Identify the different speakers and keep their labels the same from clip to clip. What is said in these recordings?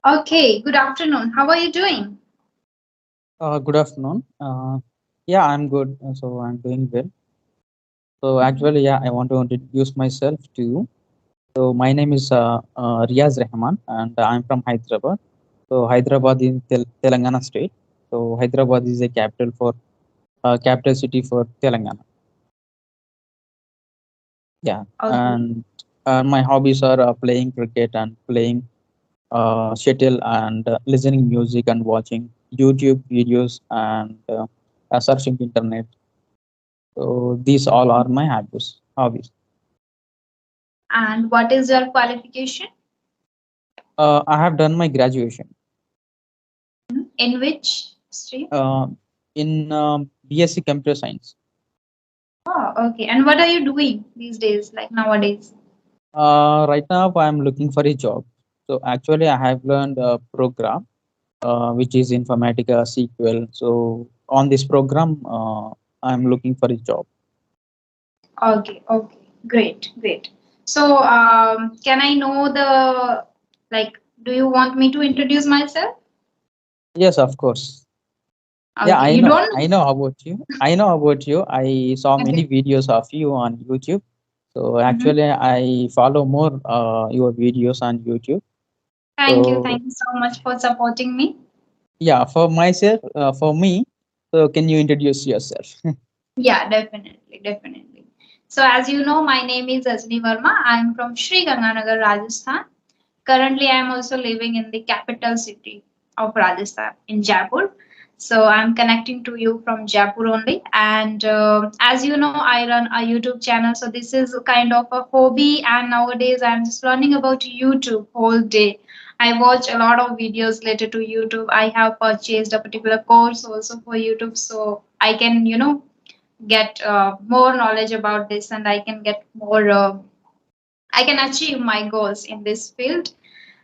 Speaker 1: Okay, good afternoon. How are you doing?
Speaker 2: Good afternoon. Yeah, I'm good. So I'm doing well. So
Speaker 1: Mhm.
Speaker 2: actually, yeah, I want to introduce myself to you. So my name is Riaz Rahman, and I'm from Hyderabad. So Hyderabad in Telangana state. So Hyderabad is a capital city for Telangana. Yeah,
Speaker 1: Okay.
Speaker 2: and my hobbies are playing cricket and playing shuttle and listening music and watching YouTube videos and searching internet. So these all are my hobbies.
Speaker 1: And what is your qualification?
Speaker 2: I have done my graduation
Speaker 1: In which stream?
Speaker 2: uh, in BSc Computer Science.
Speaker 1: Oh, okay. And what are you doing these days, like nowadays?
Speaker 2: Right now, I'm looking for a job. So actually, I have learned a program which is Informatica SQL. So on this program, I'm looking for a job.
Speaker 1: Okay, okay. Great, great. So, can I know like, do you want me to introduce myself?
Speaker 2: Yes, of course. Yeah,
Speaker 1: Okay, you don't?
Speaker 2: I know about you. I know about you. I saw
Speaker 1: Okay.
Speaker 2: many videos of you on YouTube. So
Speaker 1: Mhm.
Speaker 2: actually, I follow more your videos on YouTube.
Speaker 1: Thank you.
Speaker 2: So
Speaker 1: Thank you so much for supporting me.
Speaker 2: yeah, for myself, for me, so can you introduce yourself?
Speaker 1: Yeah, definitely, definitely. So, as you know, my name is Ajni Verma. I'm from Sri Ganganagar, Rajasthan. Currently, I'm also living in the capital city of Rajasthan, in Jaipur. So, I'm connecting to you from Jaipur only. And as you know, I run a YouTube channel. So, this is a kind of a hobby. And nowadays, I'm just learning about YouTube whole day. I watch a lot of videos related to YouTube. I have purchased a particular course also for YouTube. So, I can, get more knowledge about this and I can get more. I can achieve my goals in this field,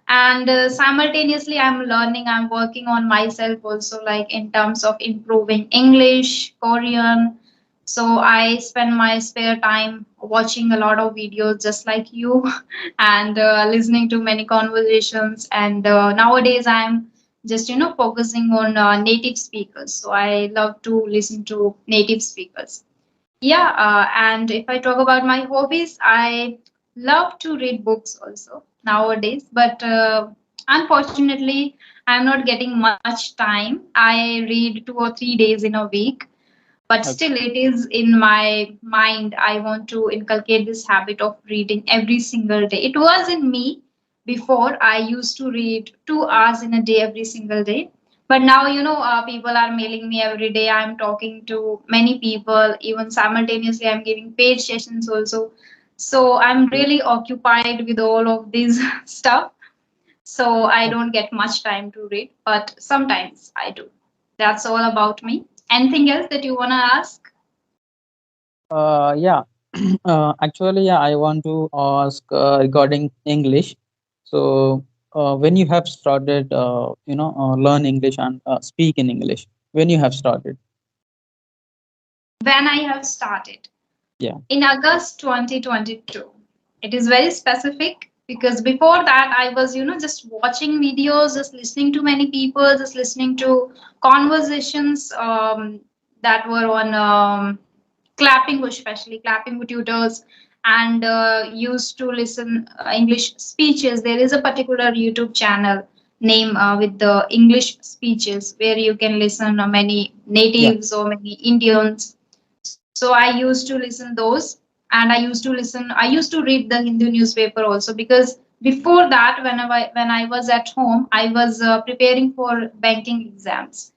Speaker 1: and simultaneously I'm learning, I'm working on myself also, like in terms of improving English, Korean. So I spend my spare time watching a lot of videos just like you and listening to many conversations, and nowadays I'm just focusing on native speakers, so I love to listen to native speakers. Yeah, and if I talk about my hobbies, I love to read books also nowadays, but unfortunately, I'm not getting much time. I read 2 or 3 days in a week, but still,
Speaker 2: Okay.
Speaker 1: it is in my mind. I want to inculcate this habit of reading every single day. It was in me before. I used to read 2 hours in a day every single day, but now people are mailing me every day. I'm talking to many people, even simultaneously I'm giving paid sessions also. So I'm really occupied with all of this stuff, so I don't get much time to read, but sometimes I do. That's all about me. Anything else that you want to ask?
Speaker 2: Yeah, actually, yeah, I want to ask regarding English. So, when you have started, learn English and speak in English, when you have started,
Speaker 1: When I have started
Speaker 2: yeah,
Speaker 1: in August 2022. It is very specific because before that I was, just watching videos, just listening to many people, just listening to conversations that were on clapping, especially clapping with tutors, and used to listen English speeches. There is a particular YouTube channel name with the English speeches where you can listen many
Speaker 2: yeah,
Speaker 1: natives or many Indians. So I used to listen those, and I used to read the Hindu newspaper also, because before that, when I was at home, I was preparing for banking exams.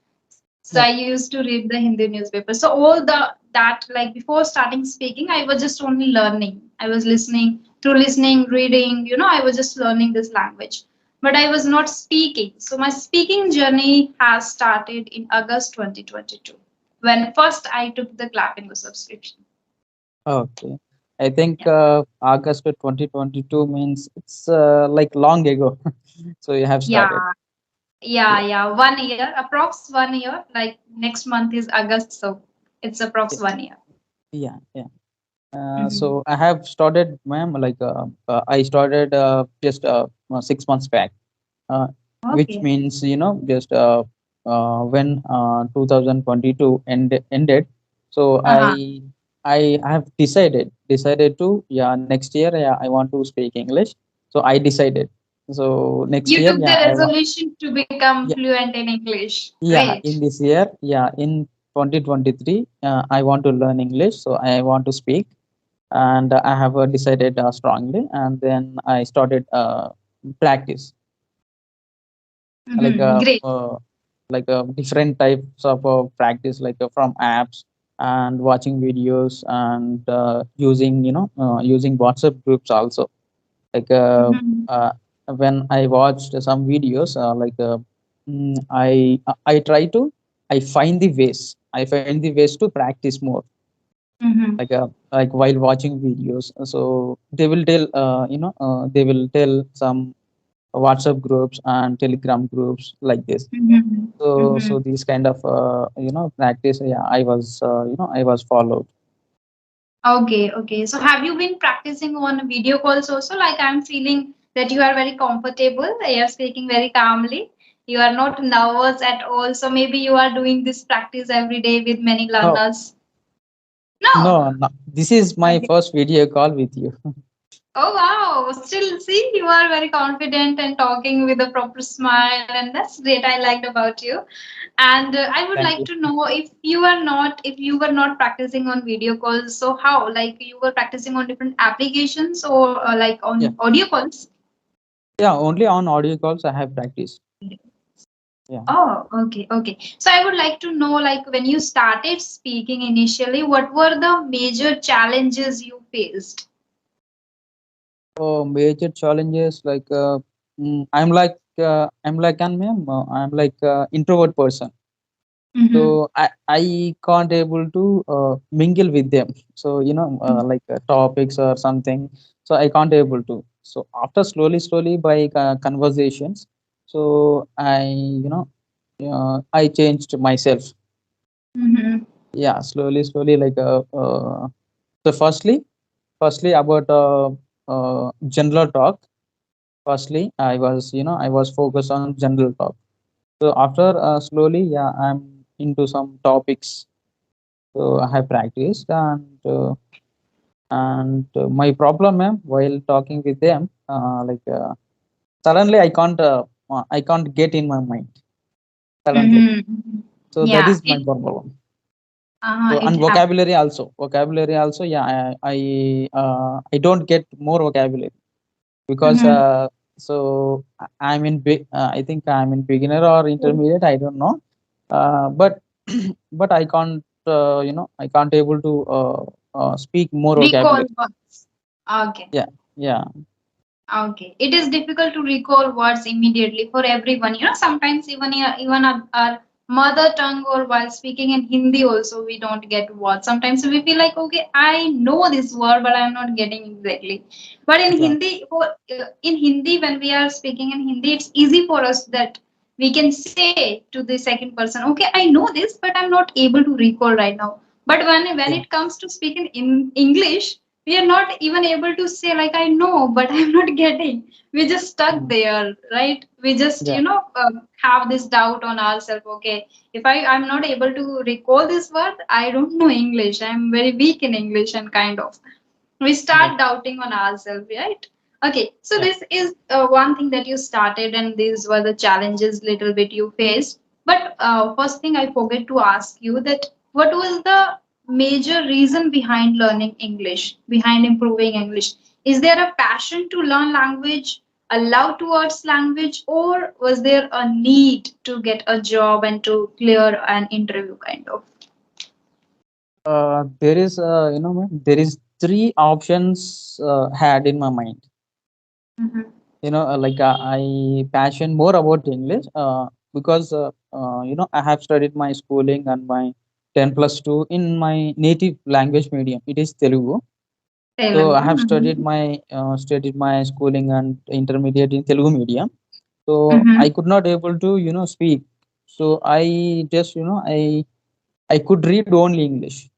Speaker 1: So I
Speaker 2: okay,
Speaker 1: used to read the Hindi newspaper. So all the that, like, before starting speaking, I was just only learning. I was listening, through listening, reading. I was just learning this language, but I was not speaking. So my speaking journey has started in August 2022, when first I took the Clapping subscription.
Speaker 2: okay. I think
Speaker 1: Yeah.
Speaker 2: August 2022 means it's like long ago. So you have started.
Speaker 1: Yeah. Yeah,
Speaker 2: Yeah,
Speaker 1: yeah. 1 year, approx 1 year. Like next month is August, so it's approx
Speaker 2: yeah,
Speaker 1: 1 year.
Speaker 2: yeah, yeah.
Speaker 1: Mhm.
Speaker 2: So I have started, ma'am. Like I started just 6 months back. which
Speaker 1: Okay.
Speaker 2: means just when 2022 ended. So
Speaker 1: Uh-huh.
Speaker 2: I have decided to, yeah, next year, yeah, I want to speak English. So I decided, so next
Speaker 1: You
Speaker 2: year,
Speaker 1: took the
Speaker 2: yeah, I want.
Speaker 1: resolution to become
Speaker 2: Yeah,
Speaker 1: fluent in English.
Speaker 2: yeah,
Speaker 1: Great.
Speaker 2: in this year, yeah, in 2023, I want to learn English, so I want to speak. And I have decided strongly, and then I started practice, like
Speaker 1: Mm-hmm. Great.
Speaker 2: different types of practice, from apps and watching videos, and using using WhatsApp groups also. like uh,
Speaker 1: Mm-hmm.
Speaker 2: uh, when I watched some videos, I try to, I find the ways to practice more,
Speaker 1: Mm-hmm.
Speaker 2: like while watching videos. So they will tell, they will tell some WhatsApp groups and Telegram groups, like this.
Speaker 1: Mm-hmm.
Speaker 2: So
Speaker 1: Mm-hmm.
Speaker 2: these kind of practice, yeah, I was I was followed.
Speaker 1: Okay, okay. So have you been practicing on video calls also? Like I'm feeling that you are very comfortable, you are speaking very calmly, you are not nervous at all. So maybe you are doing this practice every day with many
Speaker 2: No,
Speaker 1: learners. No.
Speaker 2: no, this is my
Speaker 1: Okay.
Speaker 2: first video call with you.
Speaker 1: Oh wow. Still see you are very confident and talking with a proper smile, and that's great. I liked about you. And I would
Speaker 2: Thank
Speaker 1: like
Speaker 2: you.
Speaker 1: to know if you were not practicing on video calls, so how? Like you were practicing on different applications or like
Speaker 2: Yeah,
Speaker 1: on audio calls?
Speaker 2: yeah, only on audio calls I have practiced. Yeah.
Speaker 1: Oh, okay, okay. So I would like to know, like when you started speaking initially, what were the major challenges you faced?
Speaker 2: Oh, major challenges, I'm like an ma'am, I'm like introvert person.
Speaker 1: Mm-hmm.
Speaker 2: So I can't able to mingle with them. So topics or something. So I can't able to. So after slowly by conversations, so I changed myself.
Speaker 1: Mm-hmm.
Speaker 2: Yeah, slowly, so firstly about general talk. Firstly, I was focused on general talk. So after slowly, yeah, I'm into some topics. So I have practiced, and my problem, while talking with them, suddenly I can't get in my mind suddenly.
Speaker 1: Mm-hmm.
Speaker 2: So that
Speaker 1: Yeah,
Speaker 2: is my problem. So
Speaker 1: it
Speaker 2: and
Speaker 1: happened.
Speaker 2: vocabulary also, yeah, I don't get more vocabulary, because
Speaker 1: Mm-hmm.
Speaker 2: I'm in I think I'm in beginner or intermediate, I don't know. But but I can't, I can't able to speak more
Speaker 1: Recall
Speaker 2: vocabulary.
Speaker 1: words. Okay.
Speaker 2: Yeah, yeah,
Speaker 1: Okay, it is difficult to recall words immediately for everyone. You know, sometimes even our mother tongue or while speaking in Hindi also we don't get words. Sometimes we feel like okay, I know this word, but I'm not getting exactly. But
Speaker 2: yeah,
Speaker 1: In Hindi when we are speaking in Hindi, it's easy for us that we can say to the second person, okay, I know this, but I'm not able to recall right now. But when
Speaker 2: yeah,
Speaker 1: it comes to speaking in English, we are not even able to say like I know but I'm not getting. We just stuck
Speaker 2: mm,
Speaker 1: there, right? We just
Speaker 2: yeah,
Speaker 1: have this doubt on ourselves. Okay, if I'm not able to recall this word, I don't know English, I'm very weak in English, and kind of we
Speaker 2: yeah,
Speaker 1: start doubting on ourselves, right? Okay, so
Speaker 2: yeah.
Speaker 1: this is one thing that you started, and these were the challenges little bit you faced. But first thing I forget to ask you that what was the major reason behind learning English, behind improving English? Is there a passion to learn language, a love towards language, or was there a need to get a job and to clear an interview kind of?
Speaker 2: There is, ma'am, there is three options had in my mind.
Speaker 1: Mm-hmm.
Speaker 2: I passion more about English, because I have studied my schooling and my 10 plus 2 in my native language medium, it is Telugu. So I
Speaker 1: Telugu.
Speaker 2: have
Speaker 1: Mm-hmm.
Speaker 2: studied my schooling and intermediate in Telugu medium. So
Speaker 1: Mm-hmm.
Speaker 2: I could not able to speak. So I just, I could read only English,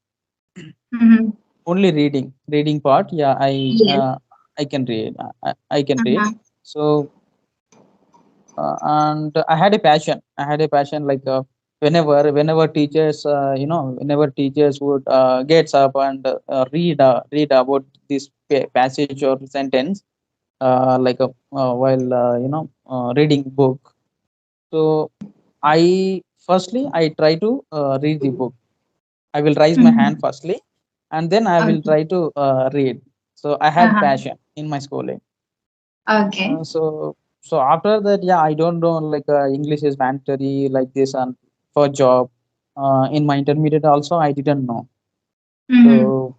Speaker 1: Mm-hmm.
Speaker 2: only reading part. Yeah,
Speaker 1: Yes.
Speaker 2: I can read. I can read.
Speaker 1: Uh-huh.
Speaker 2: So and I had a passion. I had a passion like whenever teachers, whenever teachers would gets up and read about this passage or sentence, while reading book. So I firstly I try to read the book. I will raise my hand
Speaker 1: Mhm.
Speaker 2: firstly, and then I will
Speaker 1: Okay.
Speaker 2: try to read. So I had
Speaker 1: Uh-huh.
Speaker 2: passion in my schooling.
Speaker 1: Okay.
Speaker 2: So after that, yeah, I don't know like English is mandatory like this and for job. In my intermediate also, I didn't know.
Speaker 1: Mm-hmm.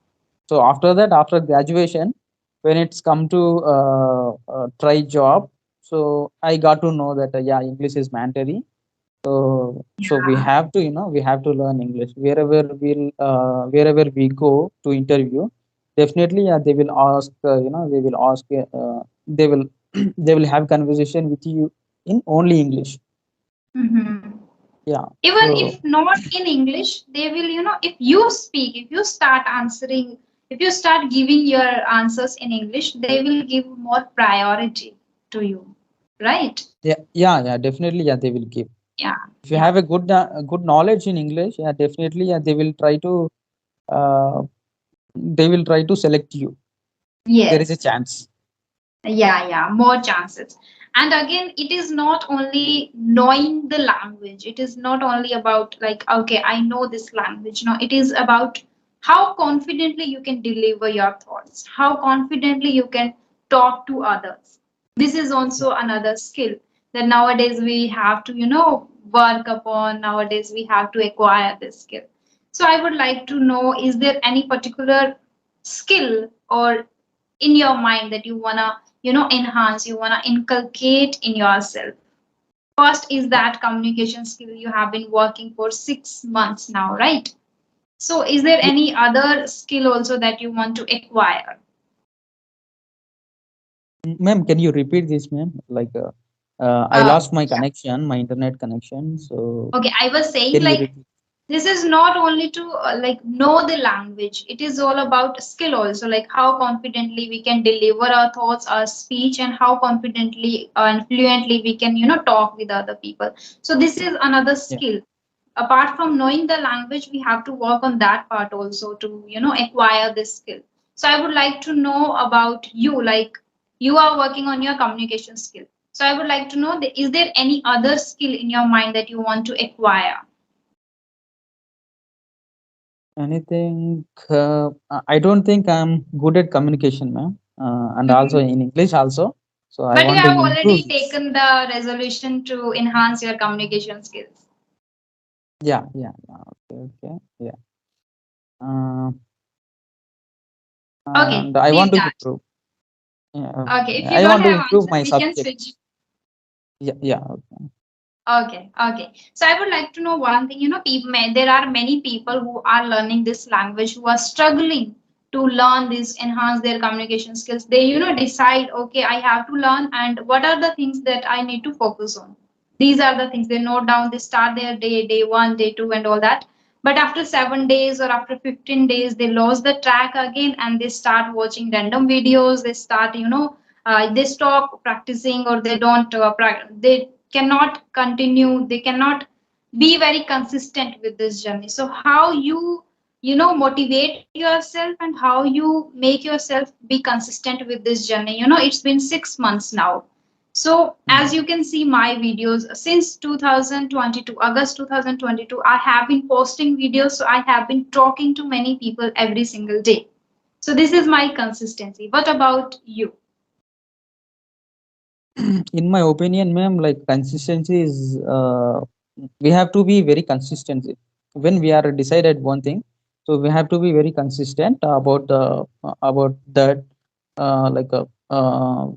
Speaker 2: So after that, after graduation, when it's come to try job, so I got to know that yeah, English is mandatory. So we
Speaker 1: Yeah.
Speaker 2: have to we have to learn English wherever we go to interview. Definitely, yeah, they will ask they will ask they will they will have conversation with you in only English.
Speaker 1: Mm-hmm.
Speaker 2: Yeah.
Speaker 1: Even
Speaker 2: So
Speaker 1: if not in English, they will, if you speak, if you start answering, if you start giving your answers in English, they will give more priority to you, right?
Speaker 2: yeah, definitely, yeah, they will give.
Speaker 1: Yeah,
Speaker 2: If you
Speaker 1: yeah.
Speaker 2: have a good knowledge in English, yeah, definitely, yeah, uh, they will try to select you. There is a
Speaker 1: Yes.
Speaker 2: chance.
Speaker 1: Yeah, more chances. And again, it is not only knowing the language, it is not only about like, okay, I know this language. No, it is about how confidently you can deliver your thoughts, how confidently you can talk to others. This is
Speaker 2: Yeah.
Speaker 1: also another skill that nowadays we have to, work upon. Nowadays we have to acquire this skill. So I would like to know, is there any particular skill or in your mind that you wanna enhance, you wanna inculcate in yourself? First is that communication skill you have been working for 6 months now, right? So is there
Speaker 2: Yeah.
Speaker 1: any other skill also that you want to acquire?
Speaker 2: Ma'am, can you repeat this, ma'am? I
Speaker 1: uh,
Speaker 2: lost my connection, my internet connection. So
Speaker 1: okay, I was saying
Speaker 2: can you
Speaker 1: like
Speaker 2: repeat?
Speaker 1: this is not only to like know the language, it is all about skill also, like how confidently we can deliver our thoughts, our speech, and how confidently and fluently we can talk with other people. So this is another
Speaker 2: Yeah.
Speaker 1: skill. Apart from knowing the language, we have to work on that part also to acquire this skill. So I would like to know about you, like you are working on your communication skill. So I would like to know, is there any other skill in your mind that you want to acquire?
Speaker 2: Anything? I don't think I'm good at communication, ma'am, and also
Speaker 1: Mhm.
Speaker 2: in English also. So I
Speaker 1: But you
Speaker 2: want to
Speaker 1: have
Speaker 2: improve
Speaker 1: already
Speaker 2: this.
Speaker 1: taken the resolution to enhance your communication skills.
Speaker 2: Yeah. Okay. Yeah. Uh,
Speaker 1: Okay,
Speaker 2: and I
Speaker 1: please
Speaker 2: want to
Speaker 1: start.
Speaker 2: improve. Yeah,
Speaker 1: Okay,
Speaker 2: okay.
Speaker 1: if you
Speaker 2: I
Speaker 1: don't
Speaker 2: want to
Speaker 1: have
Speaker 2: improve
Speaker 1: answer,
Speaker 2: my
Speaker 1: we can
Speaker 2: subject.
Speaker 1: switch.
Speaker 2: Yeah. Okay.
Speaker 1: Okay. So I would like to know one thing. People, there are many people who are learning this language who are struggling to learn this, enhance their communication skills. They, decide, okay, I have to learn, and what are the things that I need to focus on? These are the things they note down. They start their day one, day two, and all that. But after 7 days or after 15 days, they lose the track again and they start watching random videos. They start, they stop practicing, or they don't, they cannot continue, they cannot be very consistent with this journey. So how you motivate yourself and how you make yourself be consistent with this journey? It's been 6 months now. So as
Speaker 2: Mm.
Speaker 1: you can see my videos since 2022, August 2022, I have been posting videos, so I have been talking to many people every single day. So this is my consistency. What about you?
Speaker 2: In my opinion, ma'am, like consistency is we have to be very consistent when we are decided one thing. So we have to be very consistent about that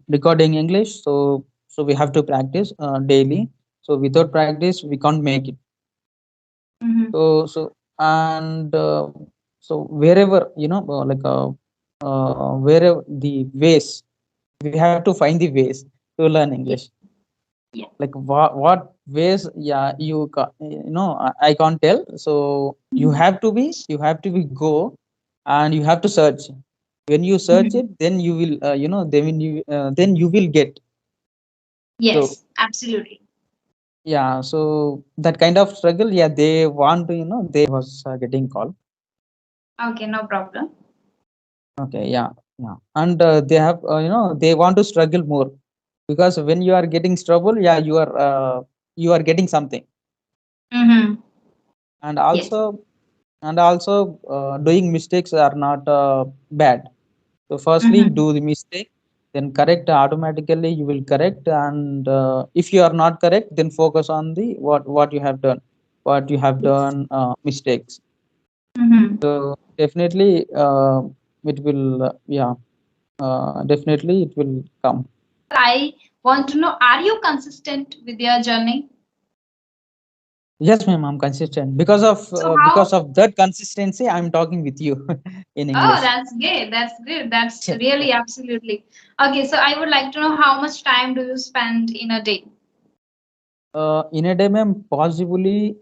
Speaker 2: recording English. So we have to practice daily. So without practice, we can't make it.
Speaker 1: Mm-hmm.
Speaker 2: So wherever wherever the ways, we have to find the ways to learn
Speaker 1: Yeah,
Speaker 2: English.
Speaker 1: yeah.
Speaker 2: Like what ways? Yeah, I can't tell. So
Speaker 1: Mhm.
Speaker 2: you have to be go, and you have to search. When you search
Speaker 1: Mhm.
Speaker 2: it, then you will then you will get. So
Speaker 1: Yes, absolutely.
Speaker 2: yeah, so that kind of struggle, yeah, they want to, they was getting called.
Speaker 1: Okay, no problem.
Speaker 2: Okay, yeah, yeah, and they have, they want to struggle more, because when you are getting trouble, yeah, you are getting something.
Speaker 1: Mm-hmm.
Speaker 2: And
Speaker 1: Yes.
Speaker 2: also doing mistakes are not bad. So firstly,
Speaker 1: Mm-hmm.
Speaker 2: do the mistake, then correct automatically. You will correct, and if you are not correct, then focus on the what you have done,
Speaker 1: Yes.
Speaker 2: mistakes.
Speaker 1: Mm-hmm.
Speaker 2: So definitely, it will, yeah, definitely it will come.
Speaker 1: I want to know, are you consistent with your journey?
Speaker 2: Yes, ma'am, I'm consistent
Speaker 1: So how?
Speaker 2: because of that consistency. I'm talking with you in
Speaker 1: Oh,
Speaker 2: English.
Speaker 1: that's great. That's good. That's
Speaker 2: Yeah.
Speaker 1: really absolutely. Okay, so I would like to know how much time do you spend in a day?
Speaker 2: In a day, ma'am, possibly,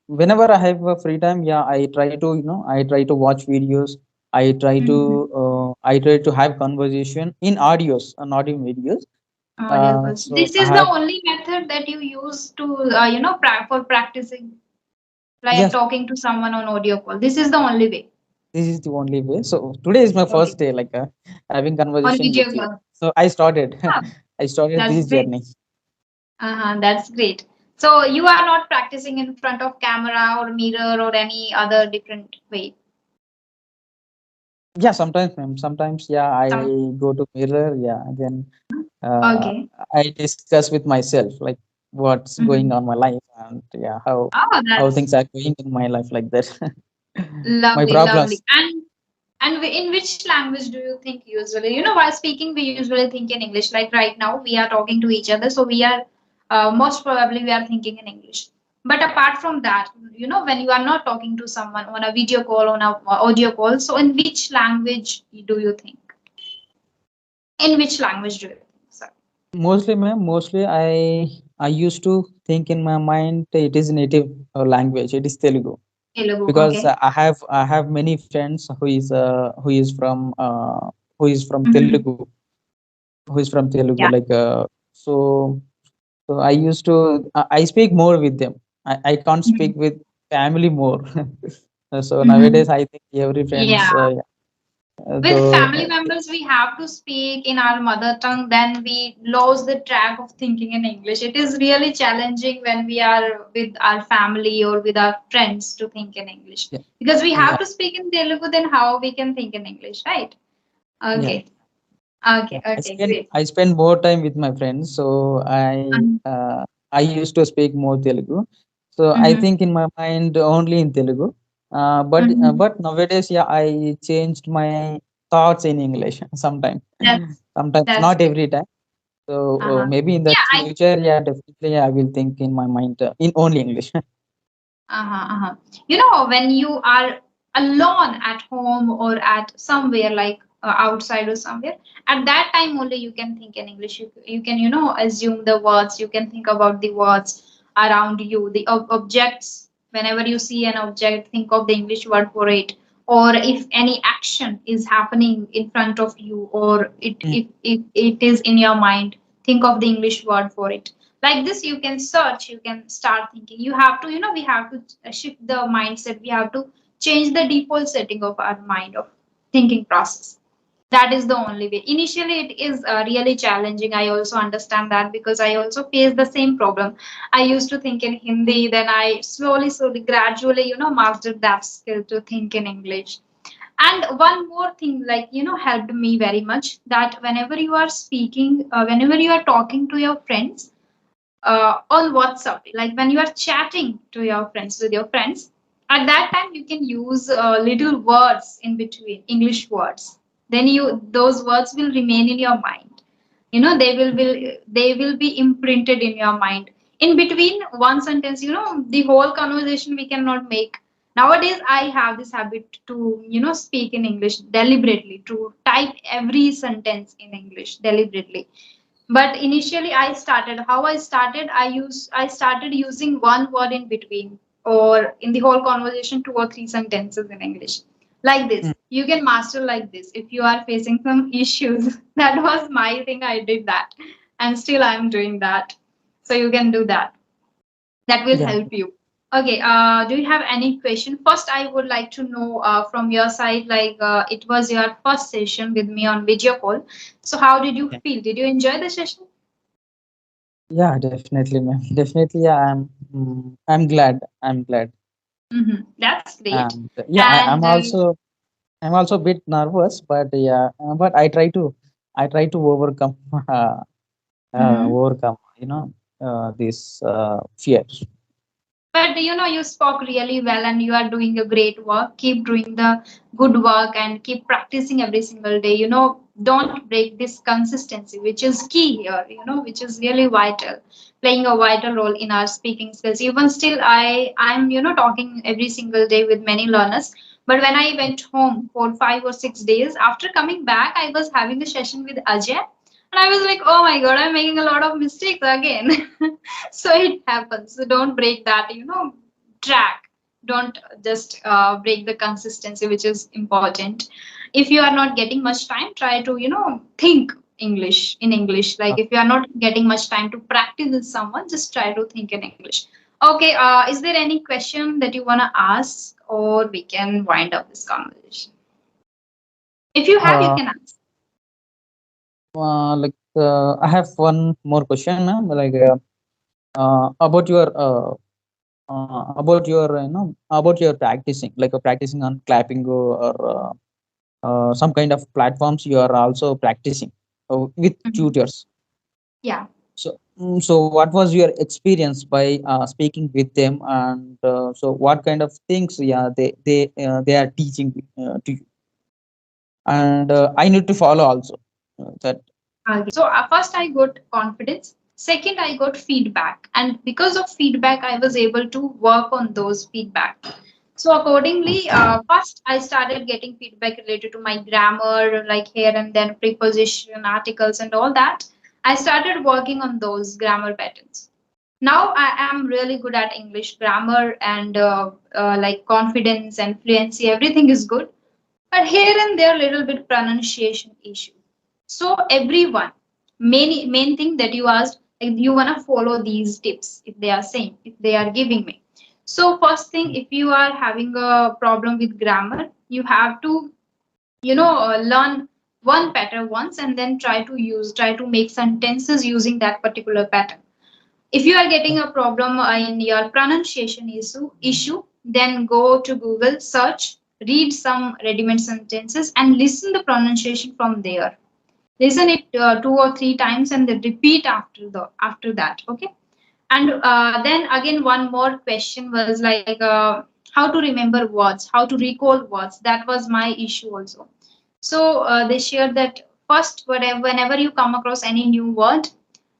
Speaker 2: whenever I have a free time, yeah, I try to watch videos.
Speaker 1: Mm-hmm.
Speaker 2: I try to have conversation in audios, not in videos.
Speaker 1: Audio calls.
Speaker 2: So
Speaker 1: This
Speaker 2: I
Speaker 1: is the
Speaker 2: have,
Speaker 1: only method that you use to, for practicing, like
Speaker 2: yes,
Speaker 1: talking to someone on audio call. This is the only way.
Speaker 2: this is the only way. So today is my
Speaker 1: Okay.
Speaker 2: first day, like having
Speaker 1: On
Speaker 2: conversation
Speaker 1: video
Speaker 2: with you.
Speaker 1: call.
Speaker 2: So I started,
Speaker 1: Oh,
Speaker 2: I started
Speaker 1: that's
Speaker 2: this
Speaker 1: great.
Speaker 2: journey.
Speaker 1: Uh-huh, that's great. So you are not practicing in front of camera or mirror or any other different way.
Speaker 2: Yeah, sometimes, ma'am. Sometimes, yeah, I
Speaker 1: Some
Speaker 2: go to mirror. Yeah, then uh,
Speaker 1: okay.
Speaker 2: I discuss with myself, like what's going
Speaker 1: Mhm.
Speaker 2: on my life, and yeah,
Speaker 1: Oh,
Speaker 2: how
Speaker 1: that's
Speaker 2: things are going in my life, like that. My
Speaker 1: lovely, lovely.
Speaker 2: problems.
Speaker 1: And in which language do you think usually? While speaking, we usually think in English. Like right now, we are talking to each other, so we are most probably we are thinking in English. But apart from that, when you are not talking to someone on a video call, on a audio call, so in which language do you think? In which language do you think? So,
Speaker 2: Mostly, ma'am. Mostly, I used to think in my mind it is native language. It is Telugu,
Speaker 1: Telugu,
Speaker 2: because
Speaker 1: okay.
Speaker 2: I have many friends who is from
Speaker 1: Mm-hmm.
Speaker 2: Telugu, who is from Telugu.
Speaker 1: Yeah.
Speaker 2: Like so so I used to I speak more with them. I can't speak
Speaker 1: Mhm.
Speaker 2: with family more. So
Speaker 1: Mhm.
Speaker 2: nowadays I think every friends,
Speaker 1: Yeah.
Speaker 2: yeah,
Speaker 1: With
Speaker 2: though,
Speaker 1: family members, we have to speak in our mother tongue, then we lose the track of thinking in English. It is really challenging when we are with our family or with our friends to think in English.
Speaker 2: yeah,
Speaker 1: Because we have
Speaker 2: yeah,
Speaker 1: to speak in Telugu, then how we can think in English, right?
Speaker 2: yeah.
Speaker 1: Okay. Okay.
Speaker 2: Yeah,
Speaker 1: Okay. Great.
Speaker 2: I spend more time with my friends, so
Speaker 1: Um,
Speaker 2: I used to speak more Telugu. So I
Speaker 1: mhm,
Speaker 2: think in my mind only in Telugu.
Speaker 1: mhm.
Speaker 2: But nowadays, yeah, I changed my thoughts in English sometimes.
Speaker 1: That's
Speaker 2: Sometimes,
Speaker 1: that's
Speaker 2: not
Speaker 1: great.
Speaker 2: every time. So
Speaker 1: Uh-huh.
Speaker 2: maybe in the
Speaker 1: Yeah, I
Speaker 2: future, yeah, definitely I will think in my mind in only English.
Speaker 1: Uh-huh, uh-huh. When you are alone at home or at somewhere like outside or somewhere, at that time only you can think in English. You can, assume the words. You can think about the words around you, the objects. Whenever you see an object, think of the English word for it. Or if any action is happening in front of you, or
Speaker 2: Mm,
Speaker 1: if it is in your mind, think of the English word for it. Like this, you can search, you can start thinking. You have to, we have to shift the mindset. We have to change the default setting of our mind of thinking process. That is the only way. Initially it is really challenging. I also understand that, because I also face the same problem. I used to think in Hindi, then I slowly gradually, mastered that skill to think in English. And one more thing, like, helped me very much, that whenever you are speaking, whenever you are talking to your friends, on WhatsApp, like when you are chatting to your friends with your friends, at that time you can use little words in between, English words. Then those words will remain in your mind. They will be imprinted in your mind. In between one sentence, the whole conversation we cannot make. Nowadays, I have this habit to speak in English deliberately, to type every sentence in English deliberately. But initially I started using one word in between, or in the whole conversation, two or three sentences in English. Like
Speaker 2: mm.
Speaker 1: this you can master, like this if you are facing some issues. That was my thing, I did that. and still I'm doing that. So you can do that. That will
Speaker 2: Yeah.
Speaker 1: help you. Okay, do you have any question? First, I would like to know from your side, like it was your first session with me on video call. So how did you
Speaker 2: Yeah.
Speaker 1: feel? Did you enjoy the session?
Speaker 2: Yeah, definitely, ma'am. Definitely, yeah, I'm glad. I'm glad.
Speaker 1: That's great.
Speaker 2: And yeah,
Speaker 1: And
Speaker 2: I'm also a bit nervous, but yeah, but I try to overcome
Speaker 1: mhm.
Speaker 2: overcome, this fear.
Speaker 1: But you spoke really well and you are doing a great work. Keep doing the good work and keep practicing every single day. Don't break this consistency, which is key here, which is really vital, playing a vital role in our speaking skills. Even still, I'm, talking every single day with many learners. But when I went home for 5 or 6 days, after coming back, I was having a session with Ajay. And I was like, oh my God, I'm making a lot of mistakes again. So it happens. So don't break that, track. Don't just break the consistency, which is important. If you are not getting much time, try to think English. Like if you are not getting much time to practice with someone, just try to think in English. Okay, is there any question that you want to ask, or we can wind up this conversation? If you have, you
Speaker 2: Uh,
Speaker 1: can ask.
Speaker 2: I have one more question, ma'am. About your about your practicing, practicing on clapping or some kind of platforms you are also practicing with
Speaker 1: Mhm.
Speaker 2: tutors.
Speaker 1: Yeah.
Speaker 2: So what was your experience by speaking with them, and so what kind of things, yeah, they are teaching to you, and I need to follow also that.
Speaker 1: Okay. So first I got confidence. Second, I got feedback. And because of feedback, I was able to work on those feedback. So accordingly, first I started getting feedback related to my grammar, like here and then preposition, articles, and all that. I started working on those grammar patterns. Now I am really good at English grammar and like confidence and fluency. Everything is good, but here and there little bit pronunciation issue. So everyone, main thing that you asked, like you wanna follow these tips if they are saying, if they are giving me. So first thing, if you are having a problem with grammar, you have to learn one pattern once and then try to make sentences using that particular pattern. If you are getting a problem in your pronunciation issue, then go to Google, search, read some ready-made sentences, and listen the pronunciation from there. Listen it 2 or 3 times and then repeat after that. Okay. And then again, one more question was like how to remember words, how to recall words. That was my issue also. So they shared that first, whenever you come across any new word,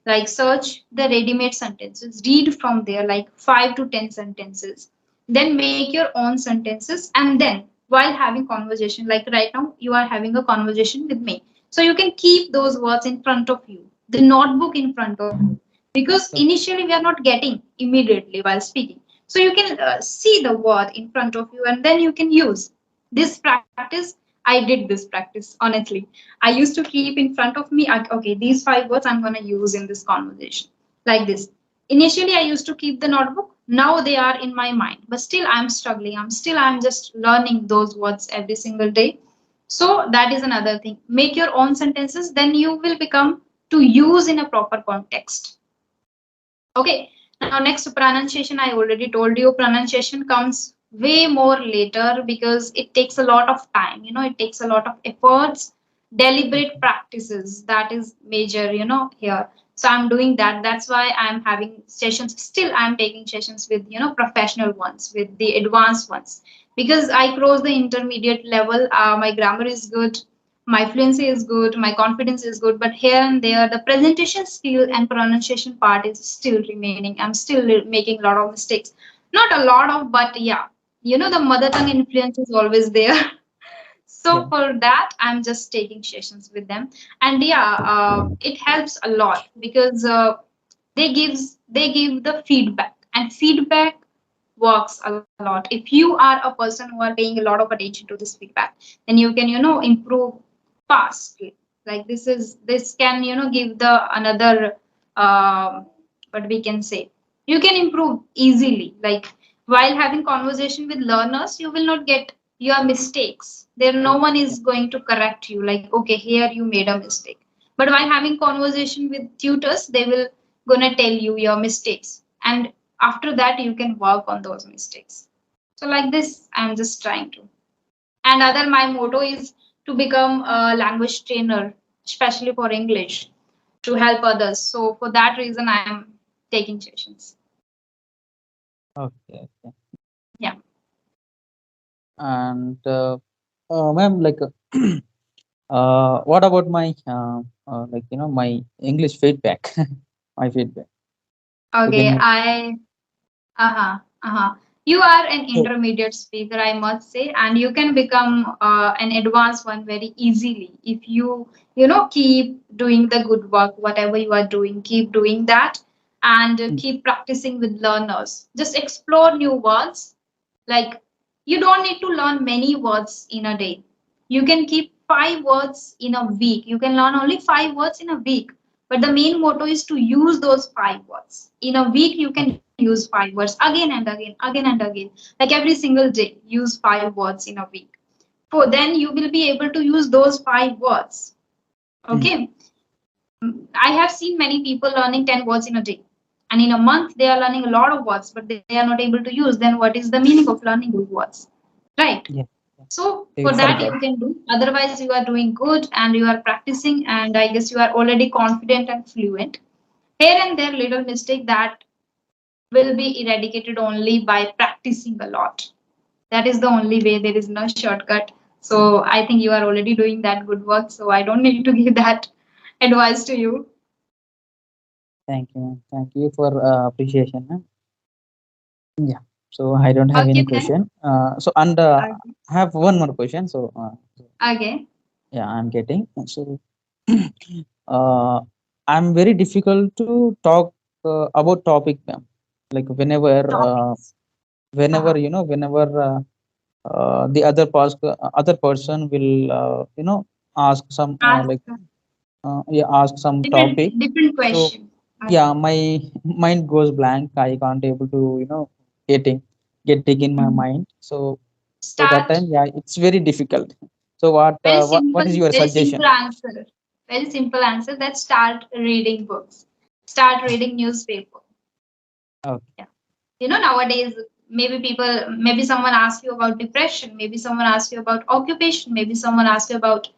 Speaker 1: like search the ready-made sentences, read from there like 5 to 10 sentences, then make your own sentences, and then while having conversation, like right now you are having a conversation with me, so you can keep those words in front of you, the notebook in front of you, because initially we are not getting immediately while speaking. So you can see the word in front of you and then you can use this practice. I did this practice honestly. I used to keep in front of me, okay, these 5 words I'm going to use in this conversation, like this. Initially I used to keep the notebook, now they are in my mind, but still I'm struggling, I'm just learning those words every single day. So that is another thing, make your own sentences, then you will become to use in a proper context. Okay, now next, pronunciation. I already told you pronunciation comes way more later because it takes a lot of time. It takes a lot of efforts, deliberate practices. That is major, here. So I'm doing that. That's why I'm having sessions. Still, I'm taking sessions with, professional ones, with the advanced ones, because I cross the intermediate level. My grammar is good, my fluency is good, my confidence is good, but here and there the presentation skill and pronunciation part is still remaining. I'm still making a lot of mistakes. Not a lot of, but yeah, the mother tongue influence is always there. So
Speaker 2: Yeah.
Speaker 1: for that, I'm just taking sessions with them. And yeah, it helps a lot because they give the feedback, and feedback works a lot. If you are a person who are paying a lot of attention to this feedback, then you can improve fast. Like this can give the another what we can say, you can improve easily. Like while having conversation with learners, you will not get your mistakes. There no one is going to correct you like, okay, here you made a mistake. But while having conversation with tutors, they will gonna tell you your mistakes, and after that you can work on those mistakes. So like this I'm just trying to. And other my motto is to become a language trainer, especially for English, to help others. So for that reason I am taking sessions.
Speaker 2: Okay, okay.
Speaker 1: Yeah.
Speaker 2: And ma'am, like, what about my like my English feedback, my feedback
Speaker 1: Okay.
Speaker 2: within.
Speaker 1: Uh-huh. You are an
Speaker 2: So,
Speaker 1: intermediate speaker, I must say, and you can become an advanced one very easily if you keep doing the good work, whatever you are doing, keep doing that, and keep practicing with learners. Just explore new words. Like you don't need to learn many words in a day. You can keep 5 words in a week. You can learn only 5 words in a week. But the main motto is to use those 5 words. In a week, you can use 5 words again and again, again and again. Like every single day, use 5 words in a week. For then you will be able to use those 5 words.
Speaker 2: mm,
Speaker 1: Okay. I have seen many people learning 10 words in a day. And in a month, they are learning a lot of words, but they are not able to use. Then what is the meaning of learning those words? Right.
Speaker 2: yeah, yeah,
Speaker 1: So
Speaker 2: they
Speaker 1: for
Speaker 2: will
Speaker 1: that
Speaker 2: forget.
Speaker 1: you can do. Otherwise, you are doing good and you are practicing, and I guess you are already confident and fluent. Here and there, little mistake that will be eradicated only by practicing a lot. That is the only way. There is no shortcut. So I think you are already doing that good work. So I don't need to give that advice to you.
Speaker 2: Thank you, ma'am. Thank you for appreciation, ma'am. Yeah. So I don't have
Speaker 1: Okay
Speaker 2: any
Speaker 1: then.
Speaker 2: question. So and
Speaker 1: Okay.
Speaker 2: I have one more question. So
Speaker 1: Okay.
Speaker 2: yeah, I'm getting. So uh, I'm very difficult to talk about topic, ma'am. Like
Speaker 1: Topics.
Speaker 2: whenever
Speaker 1: Uh-huh.
Speaker 2: whenever the other person will ask some
Speaker 1: Ask
Speaker 2: like yeah, ask some topic.
Speaker 1: different
Speaker 2: So
Speaker 1: question.
Speaker 2: yeah,
Speaker 1: Okay.
Speaker 2: my mind goes blank. I can't able to getting in my
Speaker 1: Mhm.
Speaker 2: mind. So that
Speaker 1: Start.
Speaker 2: time, yeah, it's very difficult. So what is your
Speaker 1: Very simple
Speaker 2: suggestion?
Speaker 1: answer. Very simple answer that start reading books. Start reading newspaper.
Speaker 2: Okay.
Speaker 1: Yeah. Nowadays, maybe someone asks you about depression, maybe someone asks you about occupation, maybe someone asks you about,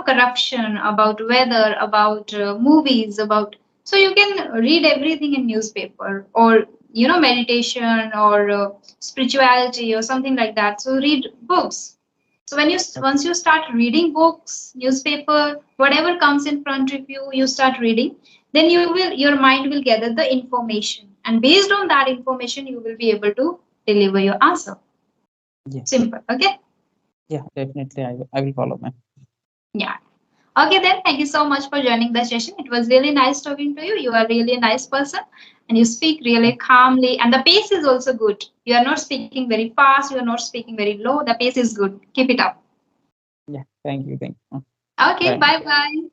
Speaker 1: corruption, about weather, about movies, about. So you can read everything in newspaper or, meditation or spirituality or something like that. So read books. So once you start reading books, newspaper, whatever comes in front of you, you start reading, then your mind will gather the information, and based on that information, you will be able to deliver your answer.
Speaker 2: Yes.
Speaker 1: Simple. Okay.
Speaker 2: Yeah, definitely. I will follow, man.
Speaker 1: Yeah. Okay, then thank you so much for joining the session. It was really nice talking to you. You are really a nice person and you speak really calmly, and the pace is also good. You are not speaking very fast, you are not speaking very low. The pace is good. Keep it up.
Speaker 2: Yeah. Thank you. Thank you.
Speaker 1: Okay,
Speaker 2: Bye.
Speaker 1: bye bye.